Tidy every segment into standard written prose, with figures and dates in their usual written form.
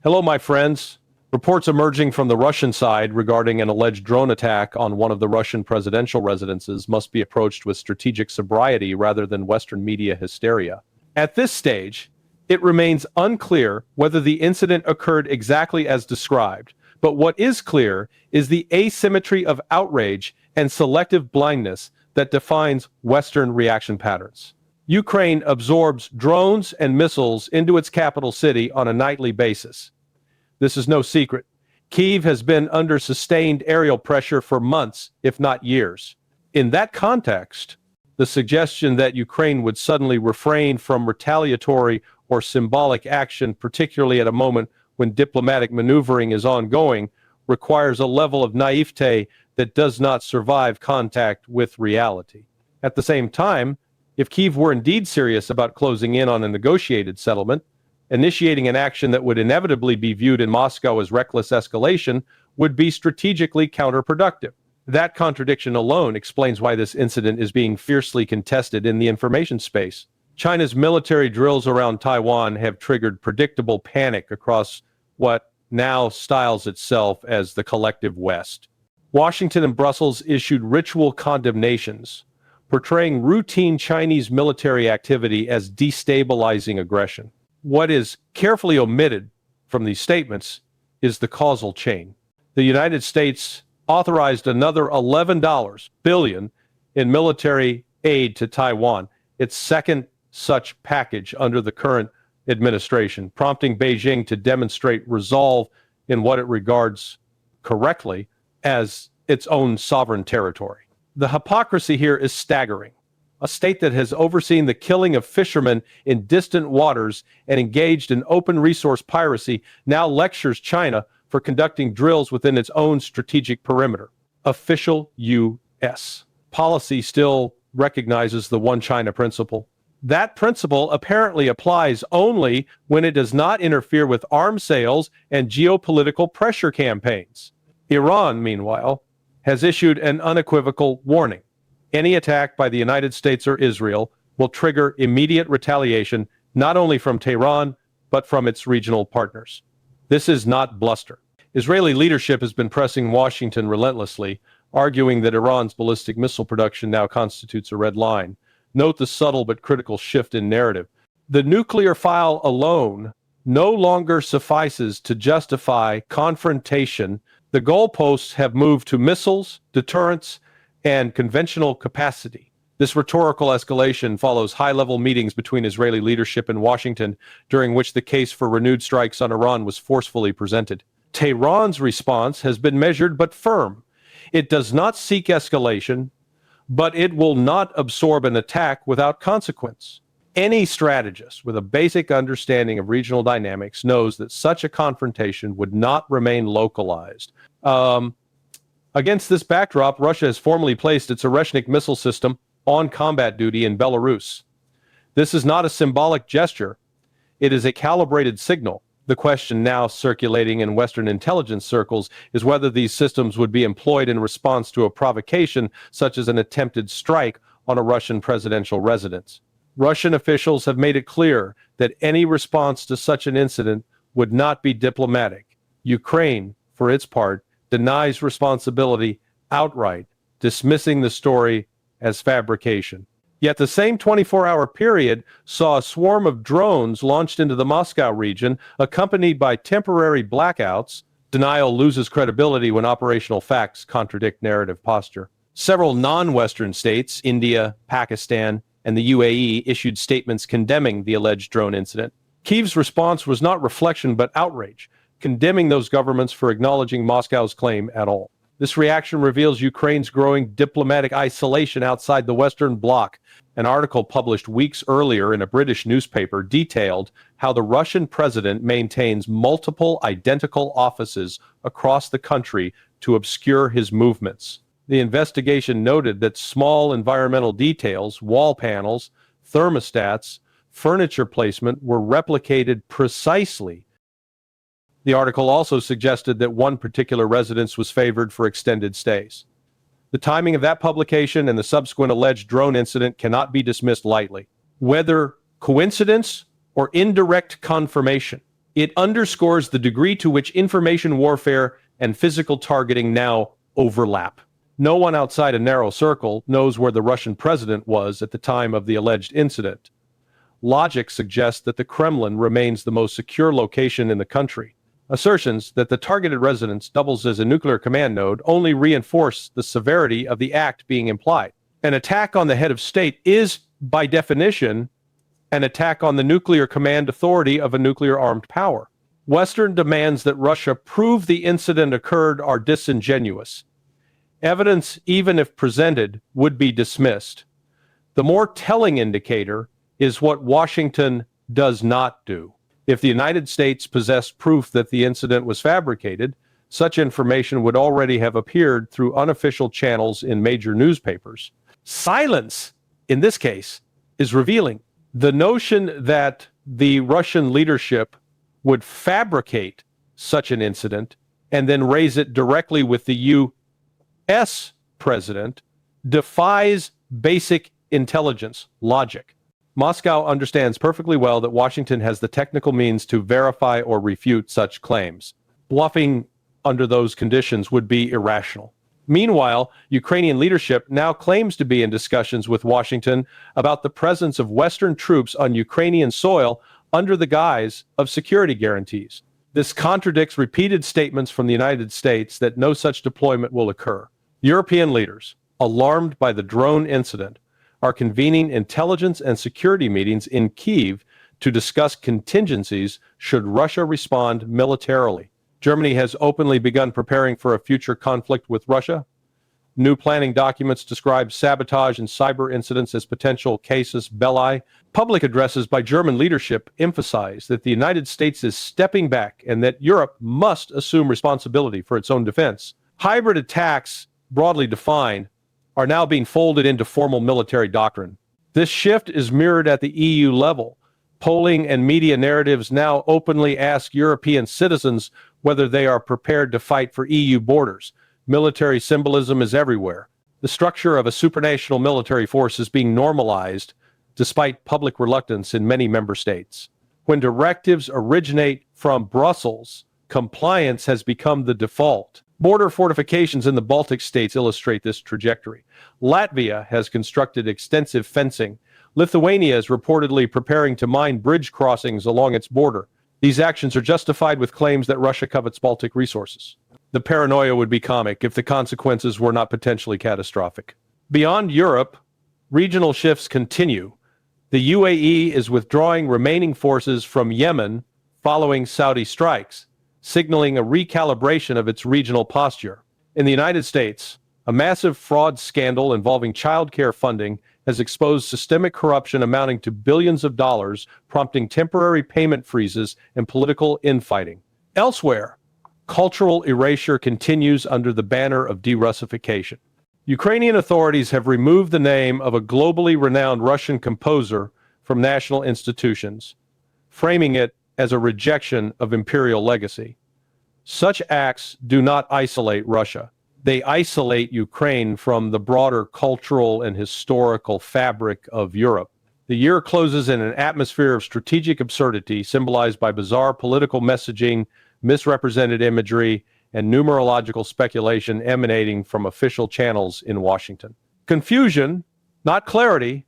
Hello, my friends. Reports emerging from the Russian side regarding an alleged drone attack on one of the Russian presidential residences must be approached with strategic sobriety rather than Western media hysteria. At this stage, it remains unclear whether the incident occurred exactly as described, but what is clear is the asymmetry of outrage and selective blindness that defines Western reaction patterns. Ukraine absorbs drones and missiles into its capital city on a nightly basis. This is no secret. Kyiv has been under sustained aerial pressure for months, if not years. In that context, the suggestion that Ukraine would suddenly refrain from retaliatory or symbolic action, particularly at a moment when diplomatic maneuvering is ongoing, requires a level of naivete that does not survive contact with reality. At the same time, if Kyiv were indeed serious about closing in on a negotiated settlement, initiating an action that would inevitably be viewed in Moscow as reckless escalation would be strategically counterproductive. That contradiction alone explains why this incident is being fiercely contested in the information space. China's military drills around Taiwan have triggered predictable panic across what now styles itself as the collective West. Washington and Brussels issued ritual condemnations, portraying routine Chinese military activity as destabilizing aggression. What is carefully omitted from these statements is the causal chain. The United States authorized another $11 billion in military aid to Taiwan, its second such package under the current administration, prompting Beijing to demonstrate resolve in what it regards correctly as its own sovereign territory. The hypocrisy here is staggering. A state that has overseen the killing of fishermen in distant waters and engaged in open resource piracy now lectures China for conducting drills within its own strategic perimeter. Official U.S. policy still recognizes the one China principle. That principle apparently applies only when it does not interfere with arms sales and geopolitical pressure campaigns. Iran, meanwhile, has issued an unequivocal warning. Any attack by the United States or Israel will trigger immediate retaliation, not only from Tehran, but from its regional partners. This is not bluster. Israeli leadership has been pressing Washington relentlessly, arguing that Iran's ballistic missile production now constitutes a red line. Note the subtle but critical shift in narrative. The nuclear file alone no longer suffices to justify confrontation. The goalposts have moved to missiles, deterrence, and conventional capacity. This rhetorical escalation follows high-level meetings between Israeli leadership and Washington, during which the case for renewed strikes on Iran was forcefully presented. Tehran's response has been measured but firm. It does not seek escalation, but it will not absorb an attack without consequence. Any strategist with a basic understanding of regional dynamics knows that such a confrontation would not remain localized. Against this backdrop, Russia has formally placed its Oreshnik missile system on combat duty in Belarus. This is not a symbolic gesture. It is a calibrated signal. The question now circulating in Western intelligence circles is whether these systems would be employed in response to a provocation, such as an attempted strike on a Russian presidential residence. Russian officials have made it clear that any response to such an incident would not be diplomatic. Ukraine, for its part, denies responsibility outright, dismissing the story as fabrication. Yet the same 24-hour period saw a swarm of drones launched into the Moscow region, accompanied by temporary blackouts. Denial loses credibility when operational facts contradict narrative posture. Several non-Western states, India, Pakistan, and the UAE, issued statements condemning the alleged drone incident. Kyiv's response was not reflection but outrage, condemning those governments for acknowledging Moscow's claim at all. This reaction reveals Ukraine's growing diplomatic isolation outside the Western Bloc. An article published weeks earlier in a British newspaper detailed how the Russian president maintains multiple identical offices across the country to obscure his movements. The investigation noted that small environmental details, wall panels, thermostats, furniture placement were replicated precisely. The article also suggested that one particular residence was favored for extended stays. The timing of that publication and the subsequent alleged drone incident cannot be dismissed lightly. Whether coincidence or indirect confirmation, It underscores the degree to which information warfare and physical targeting now overlap. No one outside a narrow circle knows where the Russian president was at the time of the alleged incident. Logic suggests that the Kremlin remains the most secure location in the country. Assertions that the targeted residence doubles as a nuclear command node only reinforce the severity of the act being implied. An attack on the head of state is, by definition, an attack on the nuclear command authority of a nuclear-armed power. Western demands that Russia prove the incident occurred are disingenuous. Evidence, even if presented, would be dismissed. The more telling indicator is what Washington does not do. If the United States possessed proof that the incident was fabricated, such information would already have appeared through unofficial channels in major newspapers. Silence, in this case, is revealing. The notion that the Russian leadership would fabricate such an incident and then raise it directly with the U.S. president defies basic intelligence logic. Moscow understands perfectly well that Washington has the technical means to verify or refute such claims. Bluffing under those conditions would be irrational. Meanwhile, Ukrainian leadership now claims to be in discussions with Washington about the presence of Western troops on Ukrainian soil under the guise of security guarantees. This contradicts repeated statements from the United States that no such deployment will occur. European leaders, alarmed by the drone incident, are convening intelligence and security meetings in Kyiv to discuss contingencies should Russia respond militarily. Germany has openly begun preparing for a future conflict with Russia. New planning documents describe sabotage and cyber incidents as potential casus belli. Public addresses by German leadership emphasize that the United States is stepping back and that Europe must assume responsibility for its own defense. Hybrid attacks, broadly defined, are now being folded into formal military doctrine. This shift is mirrored at the EU level. Polling and media narratives now openly ask European citizens whether they are prepared to fight for EU borders. Military symbolism is everywhere. The structure of a supranational military force is being normalized despite public reluctance in many member states. When directives originate from Brussels, compliance has become the default. Border fortifications in the Baltic states illustrate this trajectory. Latvia has constructed extensive fencing. Lithuania is reportedly preparing to mine bridge crossings along its border. These actions are justified with claims that Russia covets Baltic resources. The paranoia would be comic if the consequences were not potentially catastrophic. Beyond Europe, regional shifts continue. The UAE is withdrawing remaining forces from Yemen following Saudi strikes, signaling a recalibration of its regional posture. In the United States, a massive fraud scandal involving child care funding has exposed systemic corruption amounting to billions of dollars, prompting temporary payment freezes and political infighting. Elsewhere, cultural erasure continues under the banner of de-Russification. Ukrainian authorities have removed the name of a globally renowned Russian composer from national institutions, framing it as a rejection of imperial legacy. Such acts do not isolate Russia. They isolate Ukraine from the broader cultural and historical fabric of Europe. The year closes in an atmosphere of strategic absurdity symbolized by bizarre political messaging, misrepresented imagery, and numerological speculation emanating from official channels in Washington. Confusion, not clarity,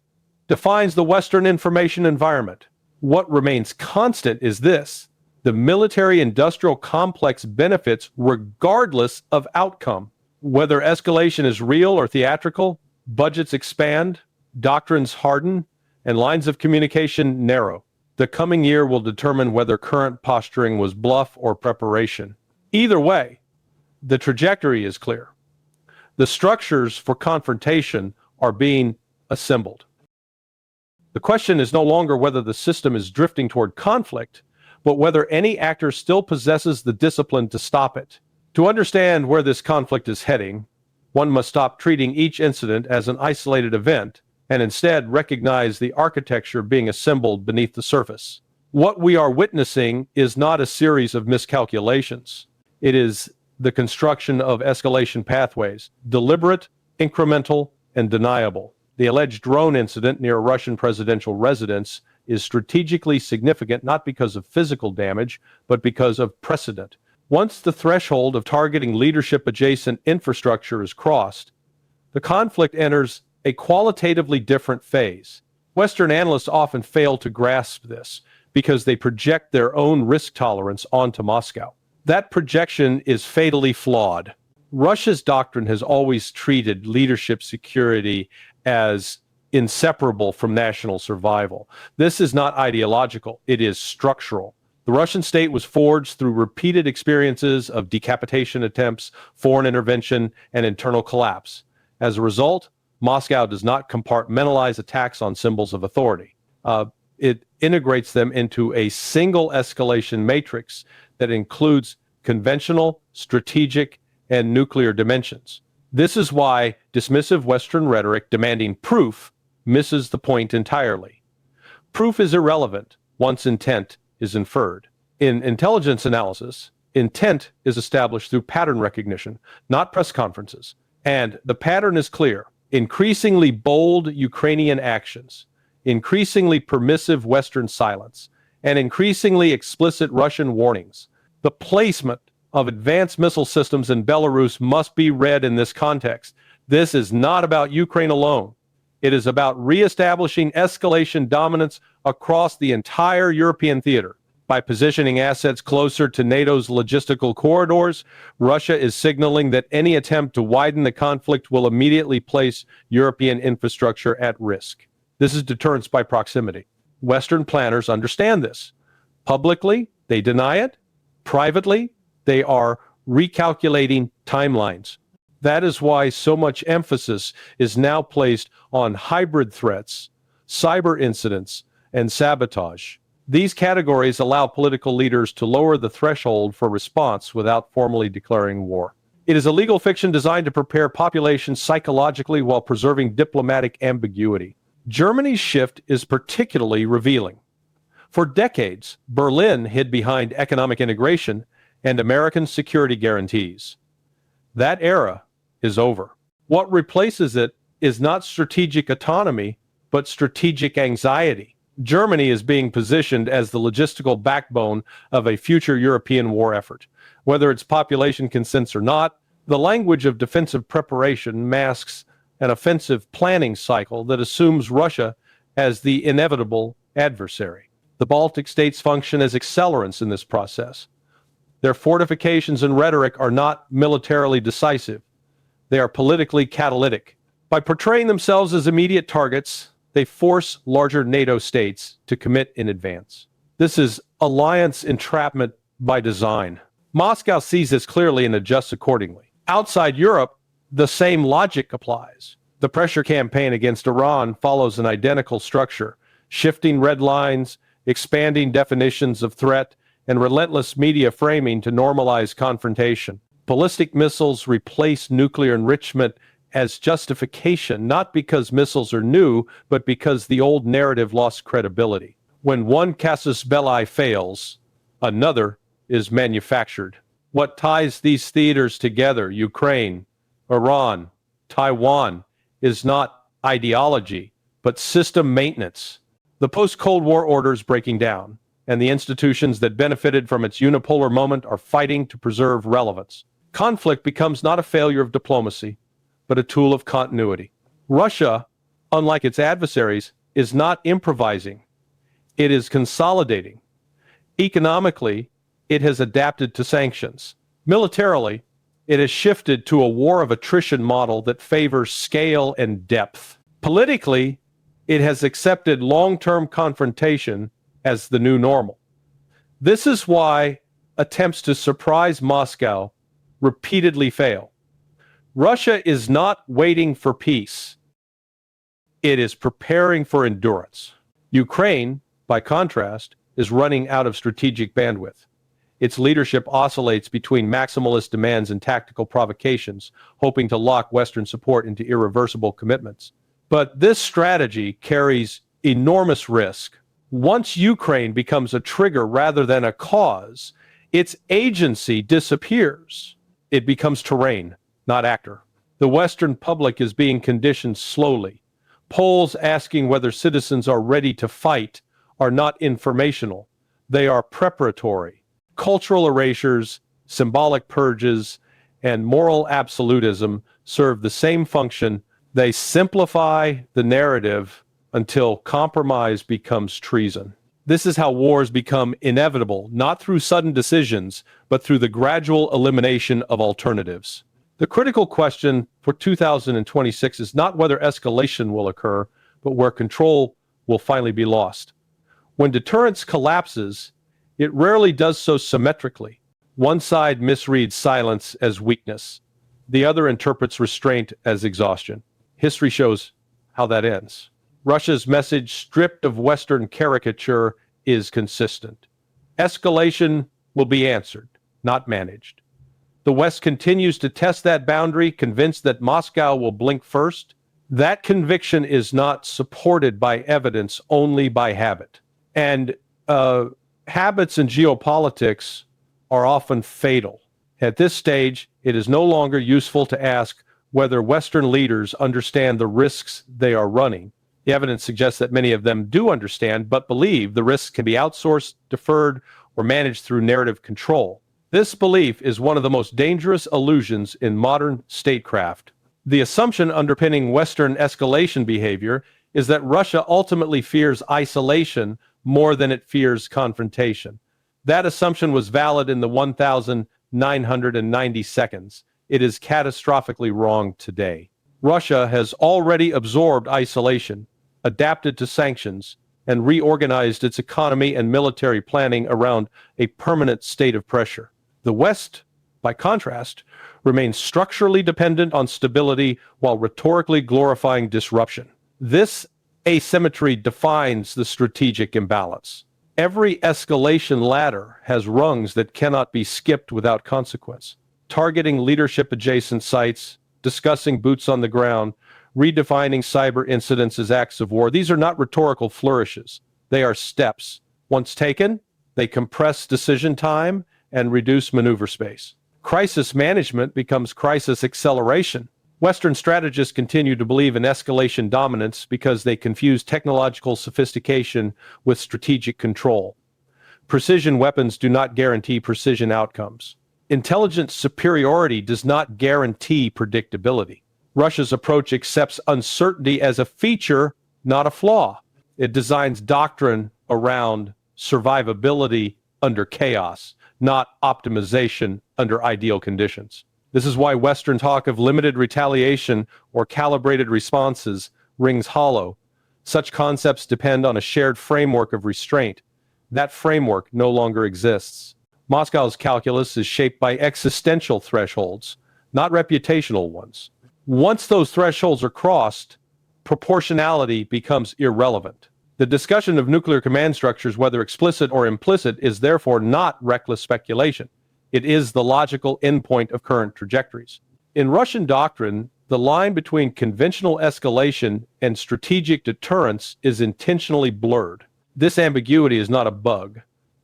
defines the Western information environment. What remains constant is this: the military-industrial complex benefits regardless of outcome. Whether escalation is real or theatrical, budgets expand, doctrines harden, and lines of communication narrow. The coming year will determine whether current posturing was bluff or preparation. Either way, the trajectory is clear. The structures for confrontation are being assembled. The question is no longer whether the system is drifting toward conflict, but whether any actor still possesses the discipline to stop it. To understand where this conflict is heading, one must stop treating each incident as an isolated event and instead recognize the architecture being assembled beneath the surface. What we are witnessing is not a series of miscalculations. It is the construction of escalation pathways, deliberate, incremental, and deniable. The alleged drone incident near a Russian presidential residence is strategically significant not because of physical damage, but because of precedent. Once the threshold of targeting leadership-adjacent infrastructure is crossed, the conflict enters a qualitatively different phase. Western analysts often fail to grasp this because they project their own risk tolerance onto Moscow. That projection is fatally flawed. Russia's doctrine has always treated leadership security as inseparable from national survival. This is not ideological, it is structural. The Russian state was forged through repeated experiences of decapitation attempts, foreign intervention, and internal collapse. As a result, Moscow does not compartmentalize attacks on symbols of authority. It integrates them into a single escalation matrix that includes conventional, strategic, and nuclear dimensions. This is why dismissive Western rhetoric demanding proof misses the point entirely. Proof is irrelevant once intent is inferred. In intelligence analysis, intent is established through pattern recognition, not press conferences. And the pattern is clear. Increasingly bold Ukrainian actions, increasingly permissive Western silence, and increasingly explicit Russian warnings. The placement of advanced missile systems in Belarus must be read in this context. This is not about Ukraine alone. It is about reestablishing escalation dominance across the entire European theater. By positioning assets closer to NATO's logistical corridors, Russia is signaling that any attempt to widen the conflict will immediately place European infrastructure at risk. This is deterrence by proximity. Western planners understand this. Publicly, they deny it. Privately, they are recalculating timelines. That is why so much emphasis is now placed on hybrid threats, cyber incidents, and sabotage. These categories allow political leaders to lower the threshold for response without formally declaring war. It is a legal fiction designed to prepare populations psychologically while preserving diplomatic ambiguity. Germany's shift is particularly revealing. For decades, Berlin hid behind economic integration and American security guarantees. That era is over. What replaces it is not strategic autonomy, but strategic anxiety. Germany is being positioned as the logistical backbone of a future European war effort. Whether its population consents or not, the language of defensive preparation masks an offensive planning cycle that assumes Russia as the inevitable adversary. The Baltic states function as accelerants in this process. Their fortifications and rhetoric are not militarily decisive. They are politically catalytic. By portraying themselves as immediate targets, they force larger NATO states to commit in advance. This is alliance entrapment by design. Moscow sees this clearly and adjusts accordingly. Outside Europe, the same logic applies. The pressure campaign against Iran follows an identical structure, shifting red lines, expanding definitions of threat, and relentless media framing to normalize confrontation. Ballistic missiles replace nuclear enrichment as justification, not because missiles are new, but because the old narrative lost credibility. When one casus belli fails, another is manufactured. What ties these theaters together, Ukraine, Iran, Taiwan, is not ideology, but system maintenance. The post-Cold War order is breaking down, and the institutions that benefited from its unipolar moment are fighting to preserve relevance. Conflict becomes not a failure of diplomacy, but a tool of continuity. Russia, unlike its adversaries, is not improvising. It is consolidating. Economically, it has adapted to sanctions. Militarily, it has shifted to a war of attrition model that favors scale and depth. Politically, it has accepted long-term confrontation as the new normal. This is why attempts to surprise Moscow repeatedly fail. Russia is not waiting for peace. It is preparing for endurance. Ukraine, by contrast, is running out of strategic bandwidth. Its leadership oscillates between maximalist demands and tactical provocations, hoping to lock Western support into irreversible commitments. But this strategy carries enormous risk. Once Ukraine becomes a trigger rather than a cause, its agency disappears. It becomes terrain, not actor. The Western public is being conditioned slowly. Polls asking whether citizens are ready to fight are not informational. They are preparatory. Cultural erasures, symbolic purges, and moral absolutism serve the same function. They simplify the narrative until compromise becomes treason. This is how wars become inevitable, not through sudden decisions, but through the gradual elimination of alternatives. The critical question for 2026 is not whether escalation will occur, but where control will finally be lost. When deterrence collapses, it rarely does so symmetrically. One side misreads silence as weakness. The other interprets restraint as exhaustion. History shows how that ends. Russia's message, stripped of Western caricature, is consistent. Escalation will be answered, not managed. The West continues to test that boundary, convinced that Moscow will blink first. That conviction is not supported by evidence, only by habit. And habits in geopolitics are often fatal. At this stage, it is no longer useful to ask whether Western leaders understand the risks they are running. The evidence suggests that many of them do understand, but believe the risks can be outsourced, deferred, or managed through narrative control. This belief is one of the most dangerous illusions in modern statecraft. The assumption underpinning Western escalation behavior is that Russia ultimately fears isolation more than it fears confrontation. That assumption was valid in the 1,990 seconds. It is catastrophically wrong today. Russia has already absorbed isolation, adapted to sanctions, and reorganized its economy and military planning around a permanent state of pressure. The West, by contrast, remains structurally dependent on stability while rhetorically glorifying disruption. This asymmetry defines the strategic imbalance. Every escalation ladder has rungs that cannot be skipped without consequence. Targeting leadership-adjacent sites, discussing boots on the ground, redefining cyber incidents as acts of war. These are not rhetorical flourishes. They are steps. Once taken, they compress decision time and reduce maneuver space. Crisis management becomes crisis acceleration. Western strategists continue to believe in escalation dominance because they confuse technological sophistication with strategic control. Precision weapons do not guarantee precision outcomes. Intelligence superiority does not guarantee predictability. Russia's approach accepts uncertainty as a feature, not a flaw. It designs doctrine around survivability under chaos, not optimization under ideal conditions. This is why Western talk of limited retaliation or calibrated responses rings hollow. Such concepts depend on a shared framework of restraint. That framework no longer exists. Moscow's calculus is shaped by existential thresholds, not reputational ones. Once those thresholds are crossed, proportionality becomes irrelevant. The discussion of nuclear command structures, whether explicit or implicit, is therefore not reckless speculation. It is the logical endpoint of current trajectories. In Russian doctrine, the line between conventional escalation and strategic deterrence is intentionally blurred. This ambiguity is not a bug.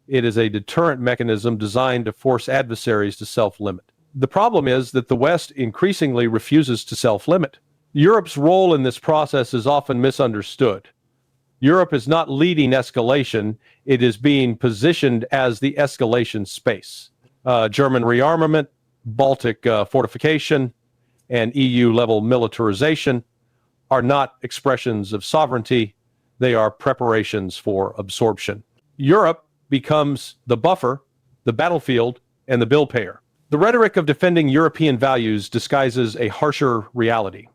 It is a deterrent mechanism designed to force adversaries to self-limit. The problem is that the West increasingly refuses to self-limit. Europe's role in this process is often misunderstood. Europe is not leading escalation, it is being positioned as the escalation space. German rearmament, Baltic fortification, and EU-level militarization are not expressions of sovereignty, they are preparations for absorption. Europe becomes the buffer, the battlefield, and the bill payer. The rhetoric of defending European values disguises a harsher reality.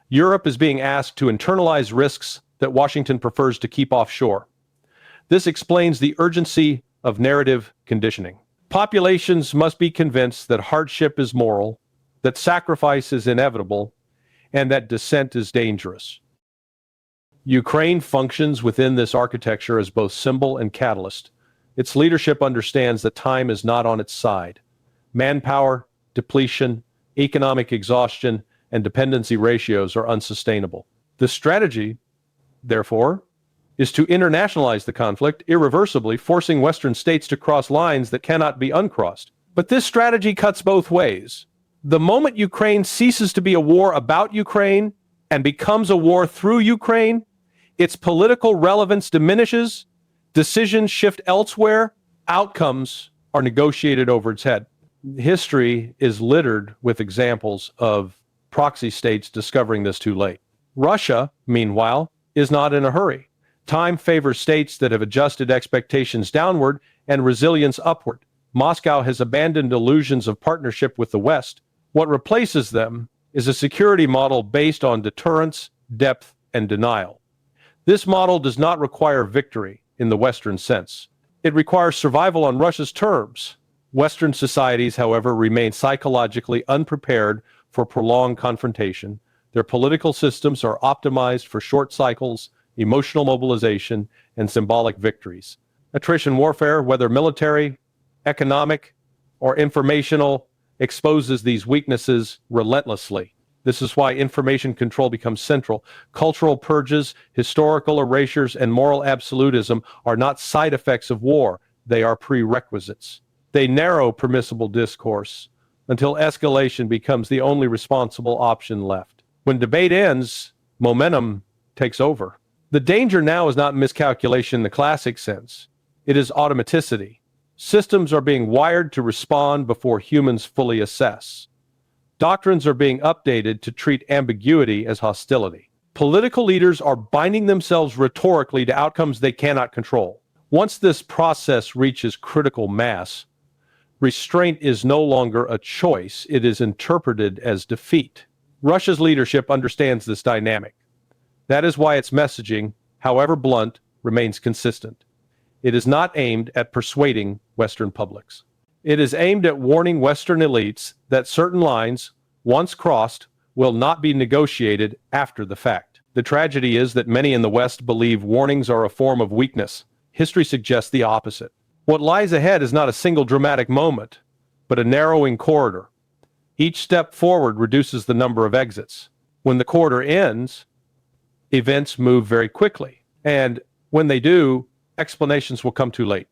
Europe is being asked to internalize risks that Washington prefers to keep offshore. This explains the urgency of narrative conditioning. Populations must be convinced that hardship is moral, that sacrifice is inevitable, and that dissent is dangerous. Ukraine functions within this architecture as both symbol and catalyst. Its leadership understands that time is not on its side. Manpower, depletion, economic exhaustion, and dependency ratios are unsustainable. The strategy, therefore, is to internationalize the conflict irreversibly, forcing Western states to cross lines that cannot be uncrossed. But this strategy cuts both ways. The moment Ukraine ceases to be a war about Ukraine and becomes a war through Ukraine, its political relevance diminishes Decisions shift elsewhere, outcomes are negotiated over its head. History is littered with examples of proxy states discovering this too late. Russia, meanwhile, is not in a hurry. Time favors states that have adjusted expectations downward and resilience upward. Moscow has abandoned illusions of partnership with the West. What replaces them is a security model based on deterrence, depth, and denial. This model does not require victory in the Western sense. It requires survival on Russia's terms. Western societies, however, remain psychologically unprepared for prolonged confrontation. Their political systems are optimized for short cycles, emotional mobilization, and symbolic victories. Attrition warfare, whether military, economic, or informational, exposes these weaknesses relentlessly. This is why information control becomes central. Cultural purges, historical erasures, and moral absolutism are not side effects of war. They are prerequisites. They narrow permissible discourse until escalation becomes the only responsible option left. When debate ends, momentum takes over. The danger now is not miscalculation in the classic sense. It is automaticity. Systems are being wired to respond before humans fully assess. Doctrines are being updated to treat ambiguity as hostility. Political leaders are binding themselves rhetorically to outcomes they cannot control. Once this process reaches critical mass, restraint is no longer a choice, it is interpreted as defeat. Russia's leadership understands this dynamic. That is why its messaging, however blunt, remains consistent. It is not aimed at persuading Western publics. It is aimed at warning Western elites that certain lines, once crossed, will not be negotiated after the fact. The tragedy is that many in the West believe warnings are a form of weakness. History suggests the opposite. What lies ahead is not a single dramatic moment, but a narrowing corridor. Each step forward reduces the number of exits. When the corridor ends, events move very quickly. And when they do, explanations will come too late.